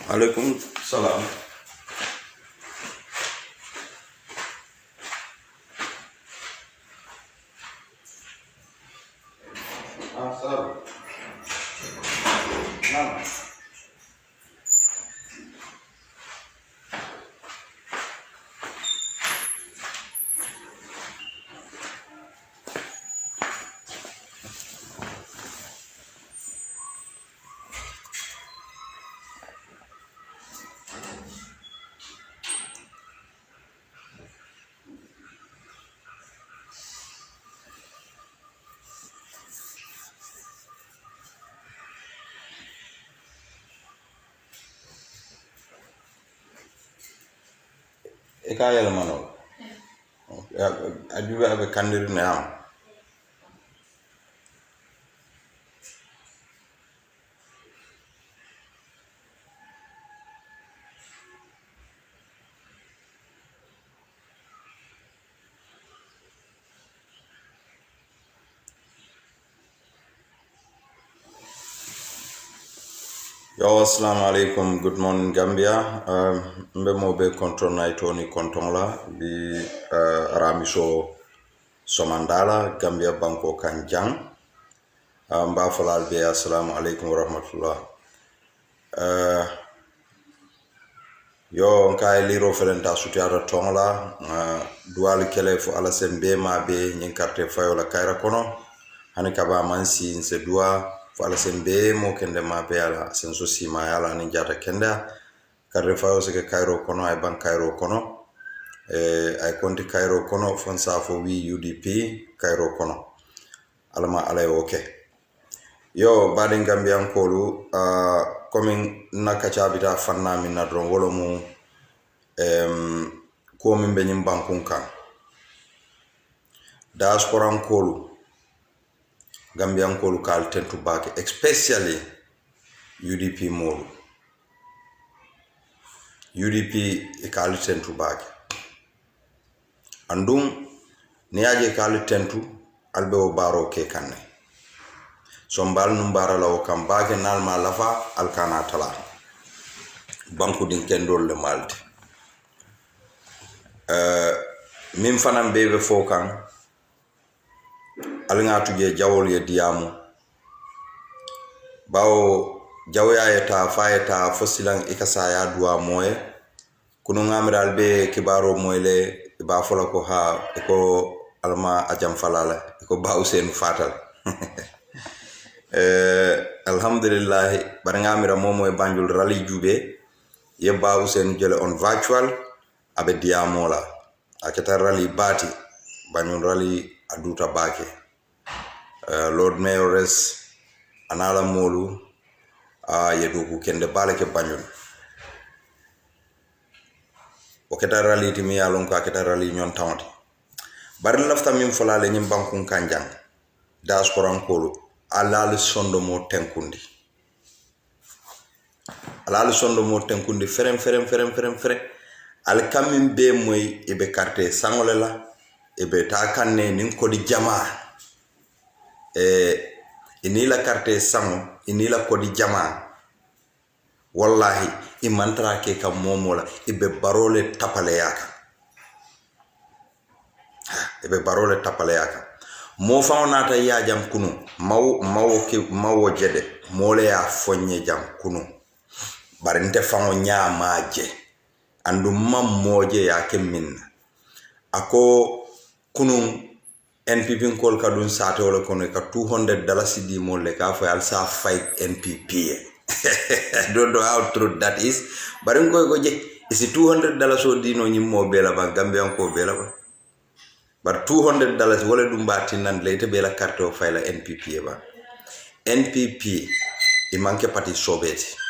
Alaikum salam. Salam. Naam. Ikayel mano. Ajuba abe kandir ne am. Yo, assalamu alaikum. Good morning, Gambia. Mbe mo be control na itoni konton la bi aramiso somandala Gambia banko kanjang. Mba falal be assalamu alaikum wa rahmatullah. Yo nka liro felenta sutiara tongla dual kele fo ala sembe ma be nyin carte fayola kayra kono hani kaba mansi nse dua fo ala sembe mo kende ma be ala senso sima ala ni jata kenda carte fayo se kayro kono ay ban kayro kono ay konti kayro kono fon sa fo wi UDP kayro kono alama ala okay. Yo baden Gambian kolu komin nakacabita fanna min na dron wolo mu ko min be nyim bankun kan diaspora kolu Gambian kolu kal tentu bake especially UDP molu UDP e kal tentu bake andum niaje kal tentu albe o baro ke kanne sombal numbara law kam bake nalma lafa alkana tala banku din kendol le malti min fanan bebe fo kan alnga tuje jawol ye diamu bawo jawya yeta fayeta fosilan ikasa ya duwa moye kunu ngamral be kibaro moyle ba fola ko ha ko alma ajam falala ko ba Usain fatal alhamdulillah bar ngamira momo e Banjul rally jube ye ba Usain jele on virtual abe diamola aketa rally bati Banjul rally aduta bake Lord Mayores anala molu yeduku kende balake Banjul o keta rally timi yalon ka keta rally nyon tawti bar lafta min folale nyim bankun kanjang diaspora kolu alal sondo mo tenkundi alal sondo mo tenkundi ferem al kamin be moy ebe carte sangolela ebe ta kanne nin ko di jama inila carte sango inila ko di jama wallahi imantra ke kam momola ibe barole tapale yaka mo fawnata ya jam kunu mawo jede mole ya fonye jam kunu barinte fawo nyamaje andu mammoje yake min ako kunun NPP kol kadun sate wala kono ka $200 di molle ka fa al sa fight NPP I don't know how true that is but ko je isi $200 o di no nyimmo bela ba Gambian ko bela ba but $200 wala dum bati nan leyte bela carte o fayla NPP ba NPP i manke parti sobeti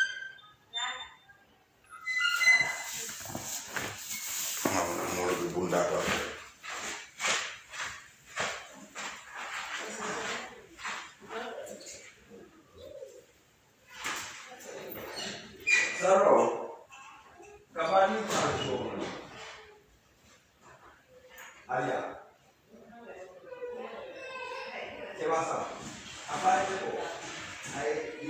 Saro, kabani pancho. Alia. ¿Qué pasa? Aparte, ay,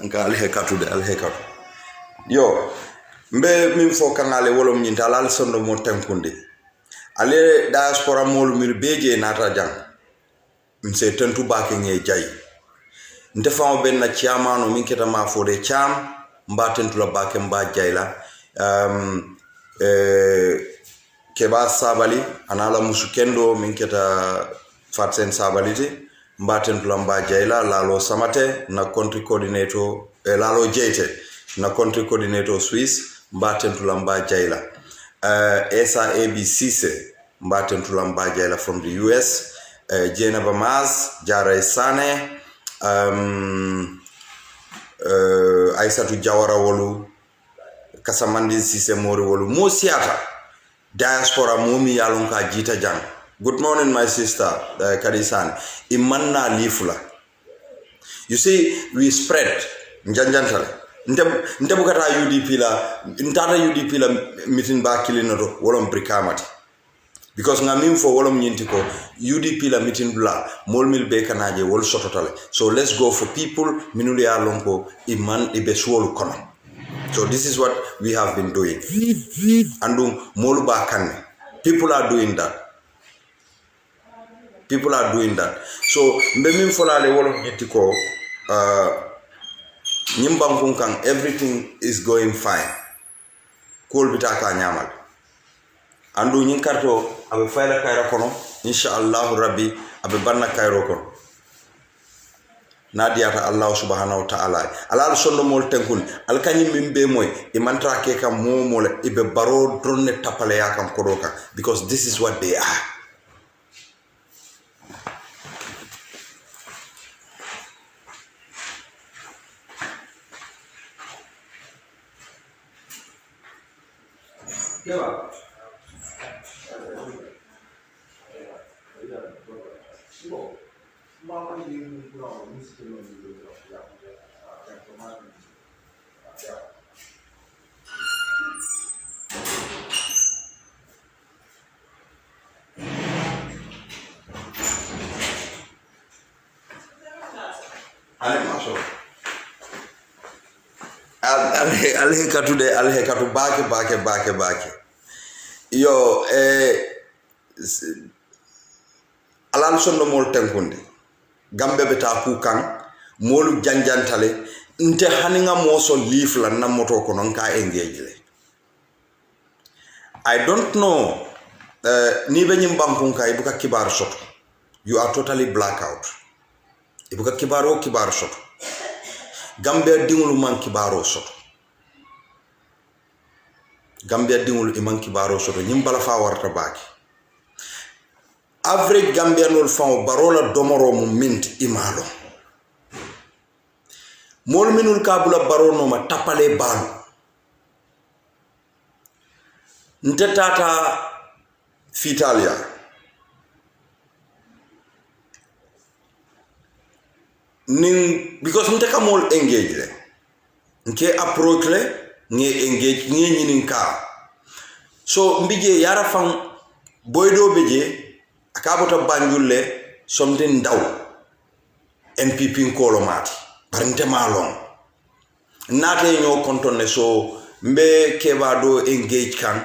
nka alhekatu yo mbe min fo kanale wolom ni talal sondo mo tankunde ale diaspora mol mir beje nata jang mse tentu bake nge jay nte famo ben na chiamano min keta ma fo de cham mba tentu la bake mba jayla keba sabali anala musukendo min keta fatsen sabalite mba tentu la mba jayla lalo samate na country coordinator lalo jete na country coordinator Swiss mba tentu la mba jayla Esa ABC mba tentu la mba jayla from the US Jena Bamaz, Jara Sane, Aisatu Jawara Wolu, Kasamandi Sise Mori Wolu, Musiata, diaspora Mumi Yalunka Jita Jang. Good morning, my sister, Kadisan. Imanna Lifula. You see, we spread. Njanjantale. Ntabukata UDP la, ntata UDP la mitin ba kilinoto, wolom brikamati. Because ngamin for wolom nyintiko UDP la meeting bla molmil be kanaje wol sototale. So let's go for people minuli alonko iman ibeswolu kono. So this is what we have been doing. Andum moluba kanne. People are doing that. People are doing that. So mbemin folale wolom nyintiko nyimbankun kan everything is going fine. Kol bitaka nyamal. Andu nyin karto abe fayla kayra kono inshallah rabbi abe banna kayro kono nadiyata allah subhanahu wa ta'ala alal sonno mol tenkun al kanyim mimbe moy e mantra ke kam momol ibe baro dronne tapale yakam kodoka because this is what they are. Yeah. Alhekatu bake yo alal sondo mol tenkunde gambe beta ku kan molu janjantale nte haninga moso leaf la na moto ko non ka engage le. I don't know ni be nyim bankun ka ibuka kibar soto you are totally blackout ibuka kibar soto gambe dingulu man kibaro soto Gambia dingul iman kibaro soto nyimbala fa warta baki average Gambia nol fa barola domoro mu mint imalo mol minul kabula barono ma tapale balu ntetata fitalia ning because nteka mol engage le nke approach le nge engage nge nyinin ka so mbije yara fan boydo beje akabota banjulle something daw MPP nkolo mati barinte malon nate nyo kontonne so mbe kebado engage kan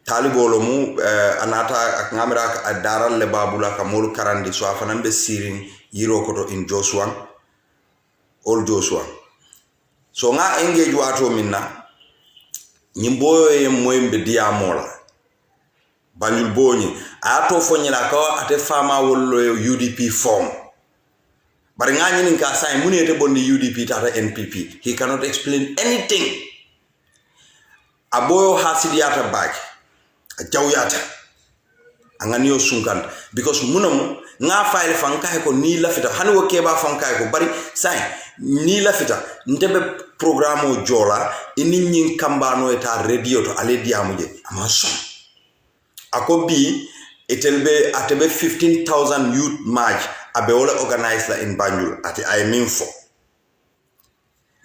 talibolo mu anata ak ngamira ak daral le babula ka mol karandi so afana be sirin yiro koto in Joshua all Joshua so nga engage wato minna nyimboyo ye moyembe diamola banjul boni ato fonyela ko ate fama wollo UDP form bari nga nyini ka sai munete bondi UDP tata NPP he cannot explain anything aboyo hasidiata back jawyata anganiyo sunkan because munamu nga file fanka ko ni lafita hani wo keba fanka ko bari sai ni lafita ntebe programme jola ini nyin kambano eta radio to ale diamuje amaso akobi Itelbe atebe 15,000 youth march abe wala organize la in Banjul ati ay min fo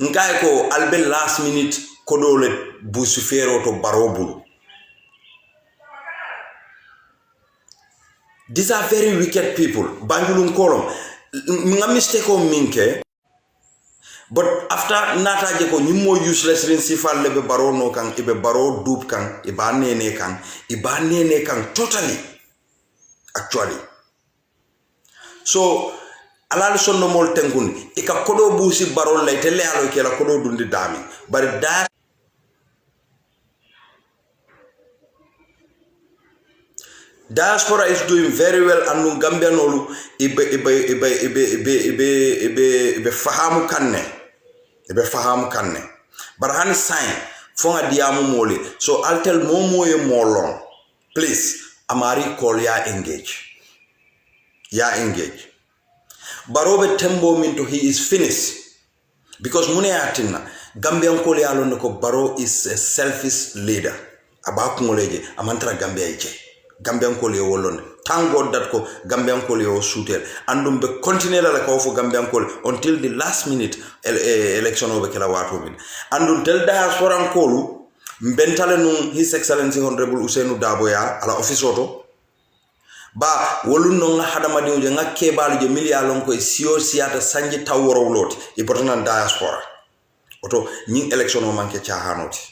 ngai ko albe last minute kodole busu fero to barobul. These are very wicked people. Banjulun kolom nga mistake o minke, but after nata je ko nyimo useless rin sifal lebe baro no kan ibe baro dup kan iba nene kan totally actually. So alal sonno mol tenkun ika kodo busi baro lay tele alo ke la kodo dundi dami but that diaspora is doing very well and Gambia nolu ibe fahamu kanne barhan sign fonga diamu moli so I'll tell momo ye molong please amari call ya engage barobe tembo minto he is finished because mune atina Gambian call ya lon ko baro is a selfish leader aba kumoleje amantra Gambia ije Gambian Kole wolon. Thank God that ko Gambian Kole was shooter. And be continue la ko for Gambian Kole until the last minute election over kela watu min. And until diaspora Kolu mbentale nun His Excellency Honorable Usainu Daboya ala office auto. Ba wolun no nga hadama di uje nga kebalu je milialon ko sio siata sanji taworo lot. Important diaspora. Oto nying election o manke chahanoti.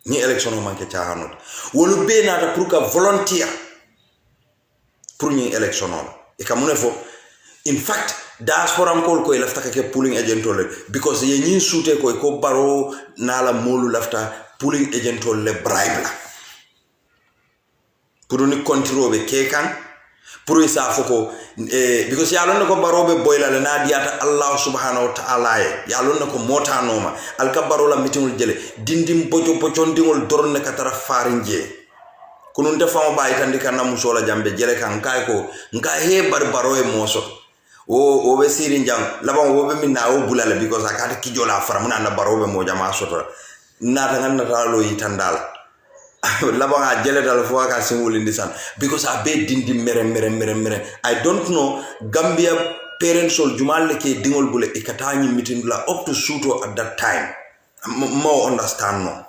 Ni election o manke chahanot wolu be nata pour ka volunteer pour ni election on e kamune fo in fact diaspora ko ko lafta ka ke pooling agent le because ye nyin soute ko baro nala molu lafta pooling agent le bribe la pour ni control be kekan pour isa foko because ya lon ko barobe boyla le na diata Allah subhanahu wa ta'ala ya lon ko mota noma al ka barola mitingul jele dindim bojo ndingol dorne katara farinje kunun defama bayi tandi kan musola jambe jele kan kay ko nga he baro e moso o be sirin jam laban wo be minna o bulala because akata kijola fara mun na barobe mo jama soto nata ngan nata lo yitandal labanga jele dal fo ka singul indisan because I be dindi mere I don't know Gambia parents or jumal ke dingol bule ikatani meeting la up to suto at that time more understand no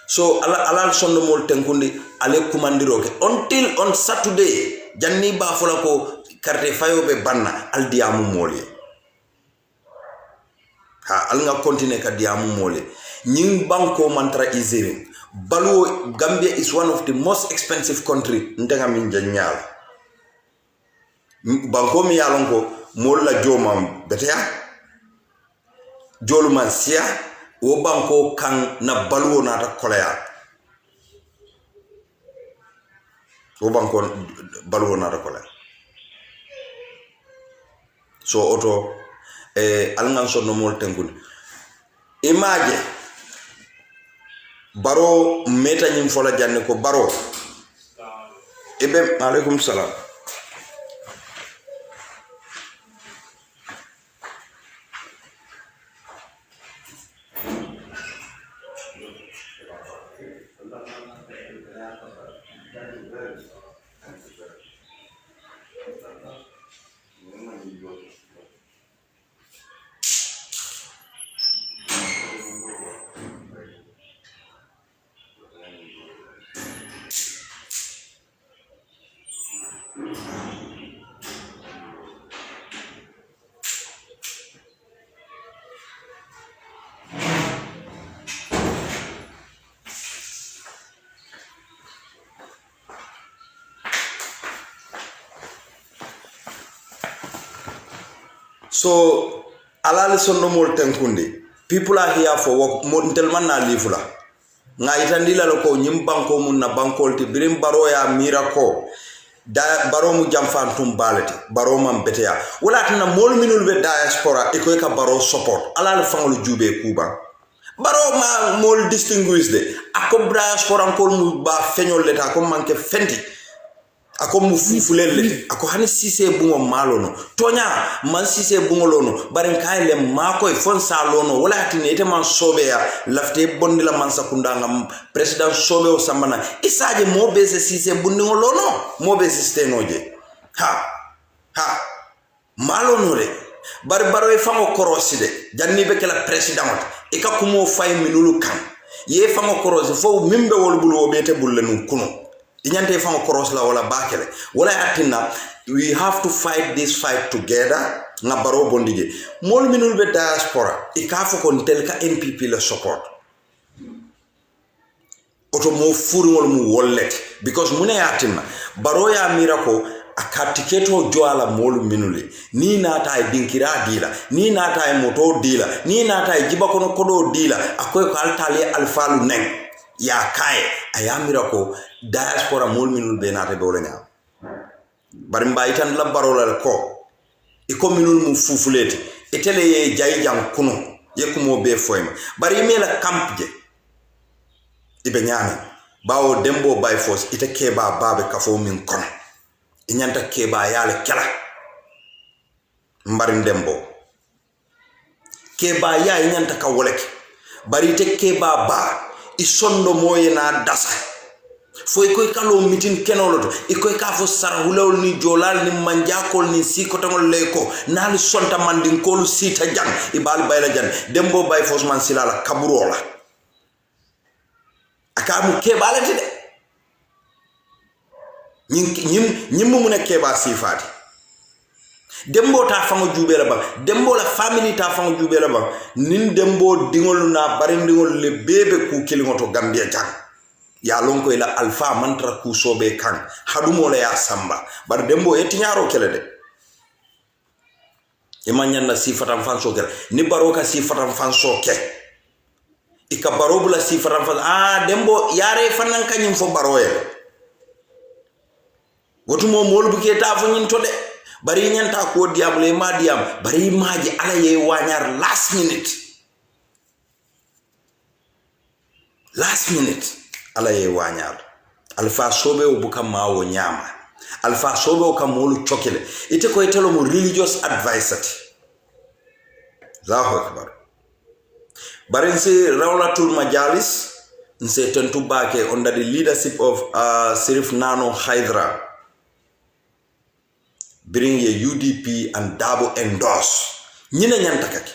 so ala sondo mol tenkundi ale kumandiro ke until on Saturday janni ba fola ko carte fayo be banna al diamu moli ha al nga continue ka diamu moli Nying banko mantra izering. Balu Gambia is one of the most expensive country. Ndenga minja nyal. Banko mi yalonko mola joma betea. Jolu mansia wo banko kan na balu na ta kolea. Wo banko balu na ta kolea. So auto alngan so no mol tenkun. Imagine baro meta nyim fola janne ko baro ebe alaikum salam So alal sonno mol tenkundi people are here for work montel man na livula nga itandila lako nyim banko mun na bankol ti birim baro ya miracle da baro mu jamfantum balati baro man beteya wala tan mol minul be diaspora e ko ka baro support alal fanglu jube kuba baro ma mol distinguished de akob diaspora kol mu ba feñol leta ko manke fenti ako mu fufulelle ako hani sise bungo malono tonya man sise bungo lono barin kayle mako e fon sa lono wala hatine ite man sobe ya lafte bondi la man sakunda ngam president sobe o sambana isaje mo bese sise bundi lono mo bese stenoje ha malono re baro e fango koroside janni be kala president e ka kumo fay minulu kan ye fango korosi fo mimbe wol bulu o bete bulle nun kuno inyante fango koros la wala bakele wala atina we have to fight this fight together nga baro bondije mol minul be diaspora e ka fo kon tel ka NPP le support oto mo furi wol mu wollet because mune atina baro ya mirako akatiketo joala molu minuli ni nata ay dinkira dila ni nata ay moto dila ni nata ay jibakono kodo dila akoy ko altali alfalu nek ya kay ayamira ko diaspora molu minul be nata be wala nya bari mbay tan la barola ko e ko minul mu fufuleti etele ye jayi jam kuno yekumo be foyma bari mela camp je ibe nyami bawo dembo by force ite keba babe kafo min kono inyanta keba yale kala mbari ndembo keba ya inyanta ka woleke bari te keba ba isondo moye na dasa foy koy kalo mitin kenoloto ikoy ka fo sarahulol ni jolal ni manjakol ni sikotangol leko nali sonta mandin kolu sita jang ibal bayla jan dembo bay fosman silala kaburola akamu keba la de ñim mu ne keba sifati dembo ta fango jubela ba dembo la family ta fango jubela ba nin dembo dingol na bari dingol le bebe ku kilingoto gambia jang ya lonko ila alfa mantra ku sobe kan hadumo la ya samba bar dembo etinyaro kele de imanya na sifatan fanso kele ni baroka sifatan fanso ke ika barobula sifatan fan dembo yare fanan kanyim fo baroye wotumo mol buke ta fo nyin to de bari nyanta ko diam le ma diam bari maji ala ye wanyar last minute ala ye wanyar alfa sobe o buka mawo nyama alfa sobe o kam molu chokele ite ko itelo mo religious advisor Allahu akbar bari nsi rawlatul majalis nse tentu bake under the leadership of Sirif Nano Hydra bring ye UDP and Dabo endorse nyina nyanta kake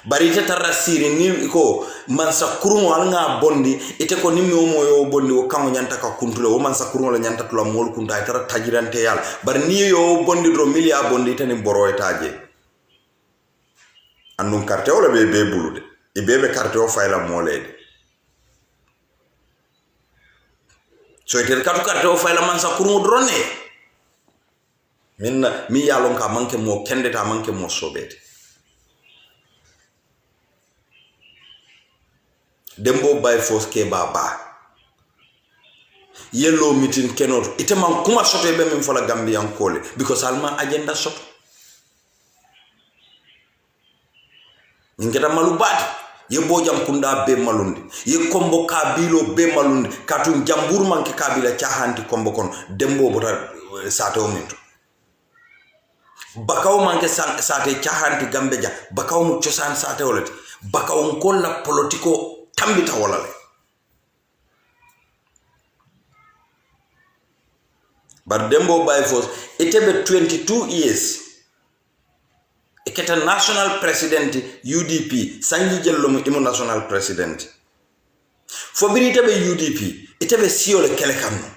bari ite tarra siri ni ko mansa kurungo alnga bondi ite ko nimmi o moyo bondi o kango nyanta ka kuntule o mansa kurungo la nyanta tula mol kunta tara tajirante yal bari ni yo bondi do milia bondi tani boro etaje annun carte wala be bulude e bebe carte o fayla molede so ite katu carte o fayla mansa kurungo drone minna mi yalon ka manke mo kendeta manke mo sobete dembo by force ke baba yellow meeting kenor ite man kuma soto be min fola gambian kole because alma agenda soto ngeda malubati ye bojam kunda be malundi ye kombo kabilo be malundi katu jambur manke kabila chahanti kombo kon dembo bota sato minto bakaw manke sate chahanti gambeja bakaw mu ciosan sate wolati bakaw kolla politiko tambita walale but dembo by force itebe 22 years iketa national president UDP sanji jello mu imu national president fo biri itebe UDP itebe siyo le kele kamno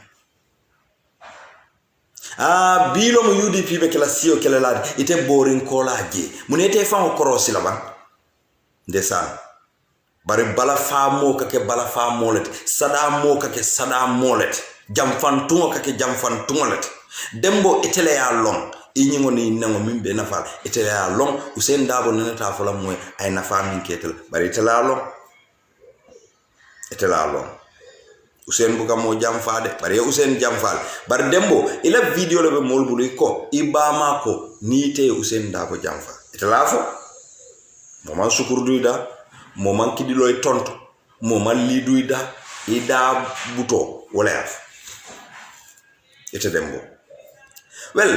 bilo mu UDP be kala siyo kele ladi ite boring kola je munete fa ko korosi laban ndesan bari bala fa mo kake bala fa molet sada mo kake sada molet jamfan tungo kake jamfan tungolet dembo itele ya long inyingo ni nango mimbe nafal itele ya long Usain Dabo nenata fala moy ay nafa min ketel bari itele ya long Usain buka mo jamfade bari Usain jamfal bari dembo ila video le be molbulu ko ibama ko nite Usain Dabo jamfa itele afo mo man sukurduida mo man kidiloy tonto mo mallidu ida buto wala yaf ite dembo well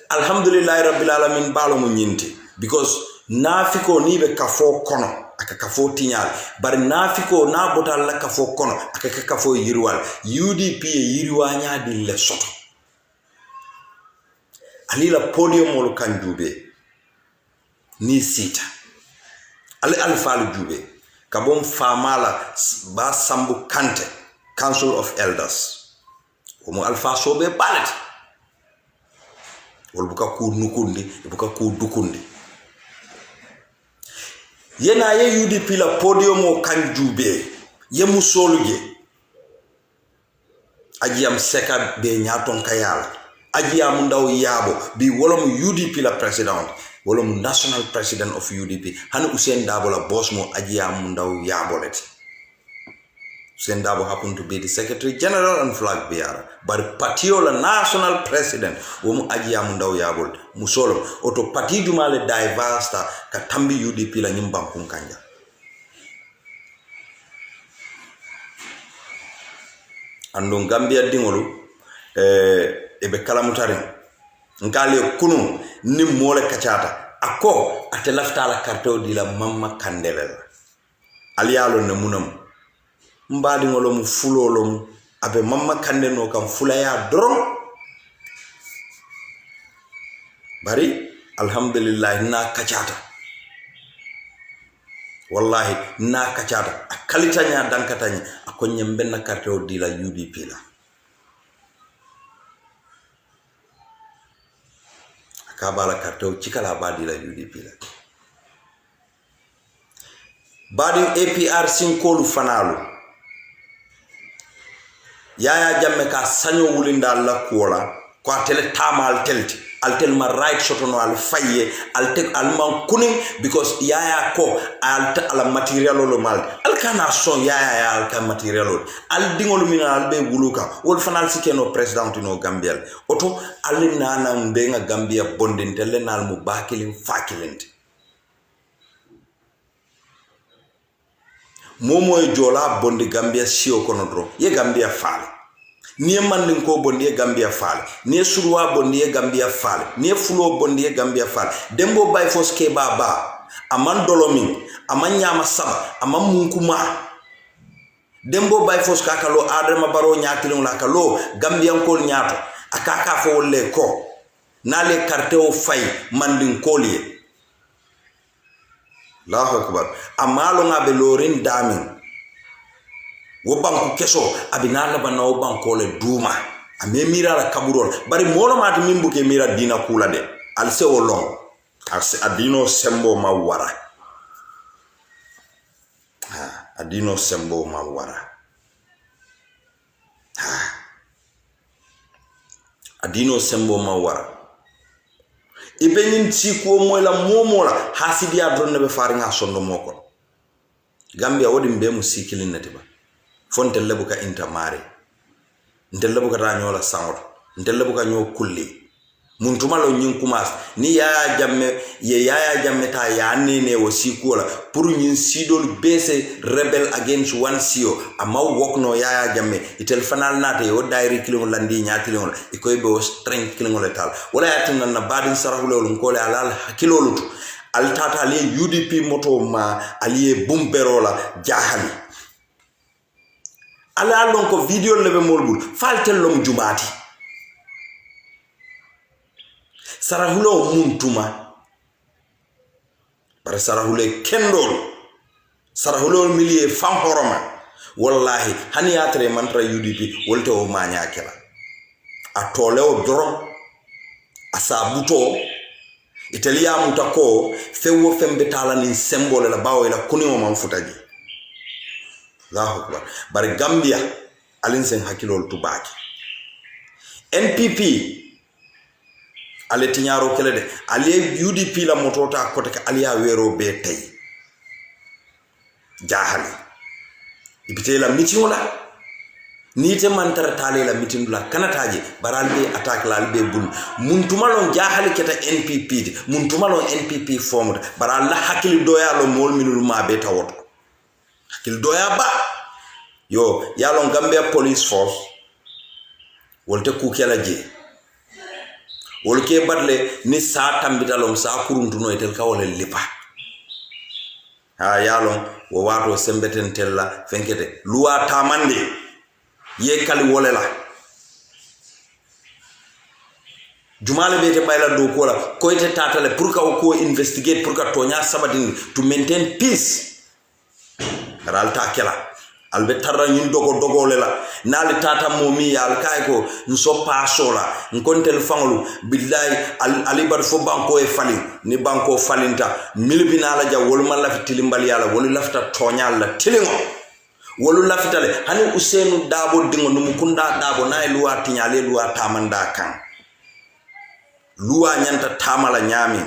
alhamdulillah rabbil alamin balo mo nyinti because nafiko ni be kafo kono aka kafo tinyal bar nafiko na botal la kafo kono aka kafo yirwal UDP yirwanya di le soto alila podium mol kanjube ni sita ali alfalu jube kabom famala ba sambu kante council of elders omo alfa sobe balet wol buka ku nukundi buka ku dukundi yena ye UDP la podium o kanjube ye musoluge ajiyam seka be nyaton kayala ajiyam ndaw yabo bi wolom UDP la president wolom national president of UDP hani Usain Dabo la boss mo ajiyam ndaw yabo leti Usain Dabo happened to be the secretary general and flag bearer but patiola national president womu ajiyam ndaw yabo musolom oto pati jumale divasta ka tambi UDP la nyimbam kunkanja andon Gambia dingolu ebe kalamutari nkale kunu ni mole kachata ako ate lafta la karto di la mamma kandele aliyalo ne munam mbadi ngolo mu fulolo mu abe mamma kandele no kam fulaya doron bari alhamdulillah na kachata wallahi na kachata akalitanya dankatanya akonye mbenna karto di la UDP la kabala karto chikala badi la UDP la badi APR sinkolu fanalu yaya jamme ka sanyo wulinda la kuola kwa tele tamal telti altel ma right sotono al faye altek alman kuning because yaya ko alta ala material lo mal alkana son yaya alka material al dingol mina albe wuluka wol fanal sikeno president no Gambia oto alina na mbenga Gambia bondintele nal mu bakilin fakilent momo e jola bondi Gambia sio kono dro ye Gambia fale ni mandin ko bondi e Gambia fale ni surwa bondi e Gambia fale ni fulo bondi e Gambia fale dembo bay foske baba aman dolomin aman nyama saba aman munkuma dembo bay foska kalo adama baro nyaakilon la kalo Gambian kol nyaato akaka fo wolle ko nale carte o fay mandin kolye Allahu akbar amalo ngabe lorin damin wo banku keso abinala bana wo banko le duma ame mira la kaburol bari molo mat mimbuke mira dina kula de alse wolong alse adino sembo mawara adino sembo mawara adino sembo mawara ibenin tiko mola momola hasidi adron be faringa sondo moko Gambia wodi mbemu sikilin natiba fonte lebuka intamare ndel lebuka ranyola sangor ndel lebuka nyo kulli muntuma lo nyin kumas ni yaya jamme ta ya nene wo sikola pour nyin sidol bese rebel against one CEO ama wokno yaya jamme itel fanal nata yo dairi kilon landi nyaakilon ikoy be strength kilon letal wala yatin na badin sarahulol ngole alal hakilolutu altata ali UDP moto ma ali bumberola jahali ala lon ko video lebe molbul faltel lom jumati sarahulo muntuma bara sarahule kendol sarahulo milie fam horoma wallahi hani atre mantra UDP wolte o manya kala atole o doron asabuto italia mutako fewo fembe tala ni symbole la bawo ila kuni o manfutaji Allahu akbar bar Gambia alinsen hakilol tubaki NPP ale tinyaro kele de ale UDP la motota kote ka aliya wero be tay jahali ibite la meeting la nite mantar tale la meeting la kanataje baralbe attaque la albe bun muntumalon jahali keta NPP muntumalon NPP formed baralla hakili doya lo mol minul ma be tawoto hakil doya ba yo yalon Gambia police force wolte ku kala je wolke badle ni sa tambitalom sa kuruntuno etel ka wala lipa ha yalon wo wato sembeten tella fenkete luwa tamande ye kali wolela jumale bete bayla do ko la ko ite tatale pour ka ko investigate pour ka tonya sabatin to maintain peace ralta kela albe tarra ñin dogo lela nali tata momi yal kay ko nso pasola nkontel fanglu billahi ali bar fo banko e fali ni banko falinta milbina la ja wol man la fitilimbal yala wol lafta toñal la tilingo wol laftale hani Ousainou Darboe dingo num kunda dabo nay luwa tiñale luwa tamanda kan luwa nyanta tamala nyami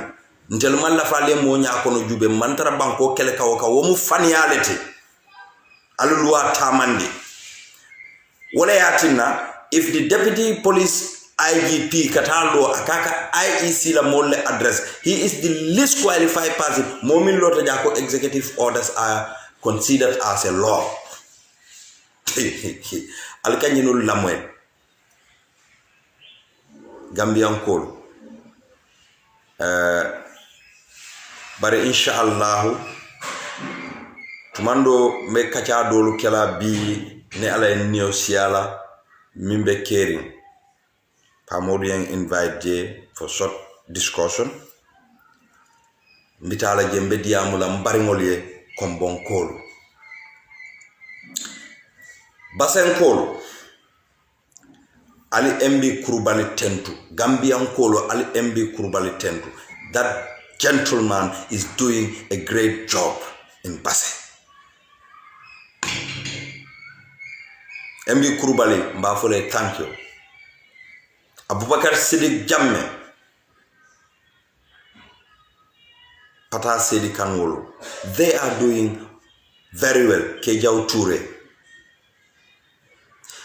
ntel man la fale mo nya ko no jube mantara banko kele kawo ka wo mu faniyalete aluluwa tamande wala yatinna if the deputy police IGP katalo akaka IEC la molle address he is the least qualified person momin lota jako executive orders are considered as a law alkanyinul lamwe Gambian call bare inshallah tumando me kacha dolu kala bi ne ala neo siala mimbe caring pamodian invite je for short discussion mbitala je mbediamula mbaringol ye kombon kolu basen kolu ali MB Kurubali Tentu Gambian kolu ali MB Kurubali Tentu that gentleman is doing a great job in Basse. MB Kurubali mbafole thank you. Abubakar Sidik Jamme Pata Sidi Kanwolo they are doing very well. Kejaw Toure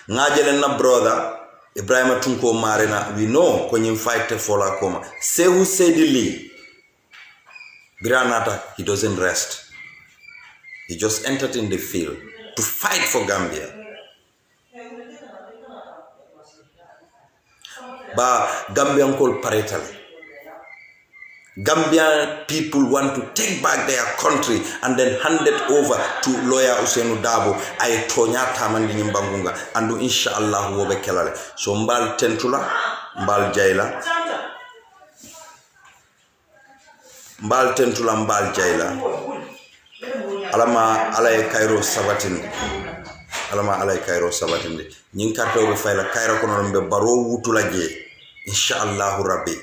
ngajele na brother Ibrahima Tunko Marina we know kwenye fight for la koma Sehu Sedili Granata he doesn't rest. He just entered in the field to fight for Gambia. But Gambian called parental. Gambian people want to take back their country and then hand it over to lawyer Ousainou Darboe ay tonya tamandi nyimbangunga and inshallah wobe kelale. So mbal tentula, mbal jaila. Mbal tentula mbal jaila. Alama alay Cairo sabatin. Alama alay Cairo sabatin de. Nyin karto be fayla Cairo kono mbe baro wutula je. Inshallah Rabbi.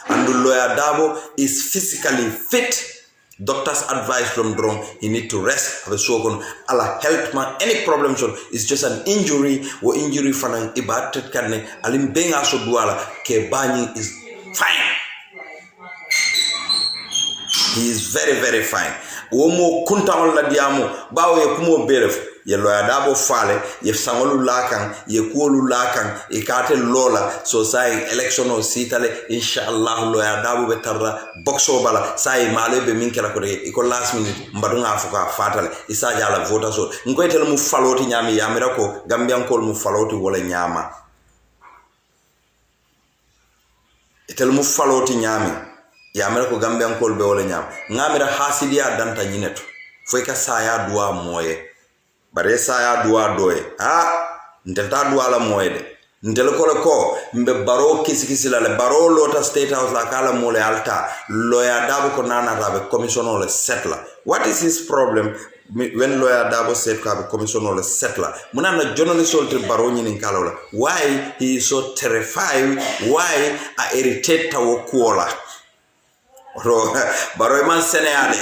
And the lawyer Darboe is physically fit. Doctors advice from drone he need to rest. Have a shogun ala health man any problem so it's just an injury or injury fanan ibat kanne alim benga so duala ke bani is fine. He is very fine. Womo kunta wala diamo bawo ye kumo beref ye lawyer Darboe fale ye sangolu lakan ye kuolu lakan e kate lola so sai election o sitale inshallah lawyer Darboe betarra boxo bala sai male be minkela ko de ko last minute mbadunga afuka fatale isa jala vota so ngoytel mu faloti nyami yamira ko Gambian kol mu faloti wala nyama etel mu faloti nyami yamira ko Gambian kol be wala nyama ngamira hasidiya danta nyineto foi ka saya duwa moye bare saya duwa doye ndelta duwa la moye de ndel ko mbe baro kisi la le baro lota state house la kala mole alta lawyer Darboe ko nana rabe commissioner le settler. What is his problem when lawyer Darboe said ka be commissioner le settler munana journalist oltre baro nyini kala why he is so terrified why a irritate wo kuola baro man seneale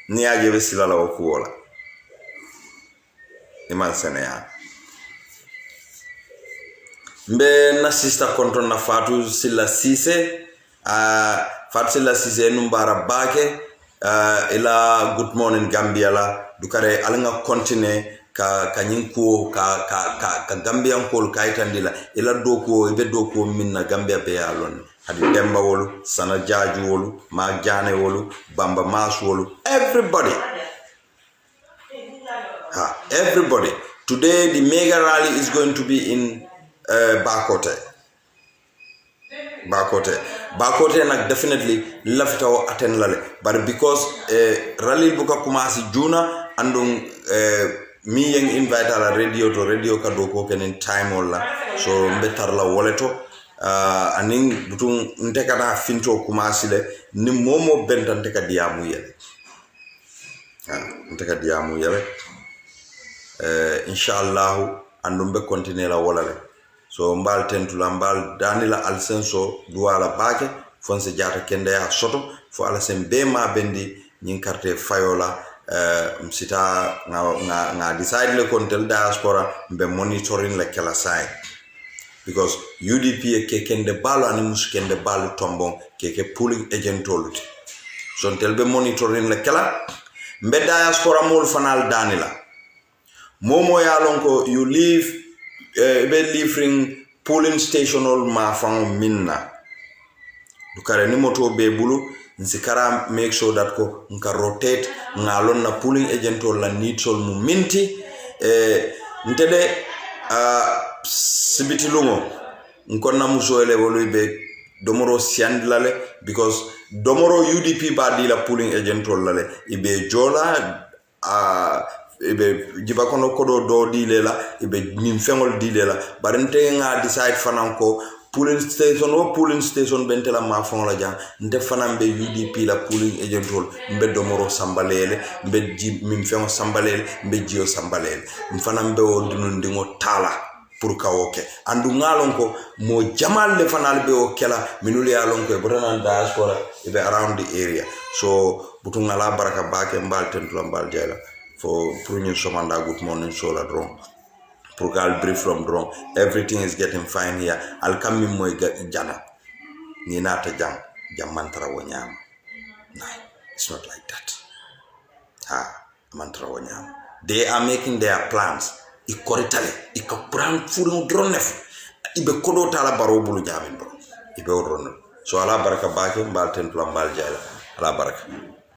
ni aje besila la okuola iman senea mbe na sister kontrol na Fatou Silla Cissé Fatou Silla Cissé numbara bake ila good morning Gambia la dukare alinga continue ka nyinko ka Gambian kol kaitandila ila doko ibe doko minna Gambia be alon hadi Demba wolu Sana Jaju wolu Mag Jane wolu Bamba Mas wolu everybody everybody. Today the mega rally is going to be in Bakote. Nak definitely lafta o attend lale, but because rally buka kumasi juna andung mi yang invite ala radio ka do ko kenen time wala so mbetar la woleto aning butung ntekata finto kumasi le ni momo bentante ka diamu yele nteka diamu yele inshallah andum be continue la wala le so mbal tentula mbal danila alsenso duala bake fonse jata kende ya soto fo ala sen be ma bendi nyin carte fayola msita nga decide le kontel diaspora mbe monitoring le kala sai because UDP e kekende balo ani muskende balo tombon keke pooling agent toluti so telbe monitoring le kala mbe diaspora mol fanal danila momo ya lonko you leave be living polling station ol ma fan minna dukare ni moto be bulu nsikara make sure that ko nka rotate ngalon na polling agent ol la nitol mu minti ntede sibiti lungo nkonna musoele wolu be domoro siandlale because domoro UDP ba di la polling agent ol lale ibe jola ibe jiba kono kodo do dilela ibe nim fengol dilela barente nga decide fananko polling station bentela ma fon la jang nde fanambe UDP la polling agent hol mbe domoro sambalele mbe mim fengo sambalele mbe jio sambalele mfanambe o ndingo tala pour kawoke andu ngalon ko mo jamal le fanal be o kela minule alon ko botanan diaspora ibe around the area so butungala baraka bake mbal tentula mbal jela for pruning somanda good morning solar drone progal brief from drone everything is getting fine here I'll come in moy jana ni nata jam mantra wonyam no it's not like that mantra wonyam they are making their plans ikoritale ikapran furun drone nef ibe kodo tala baro bulu jamin bro ibe drone so ala baraka bake mbal ten plan mbal jala ala baraka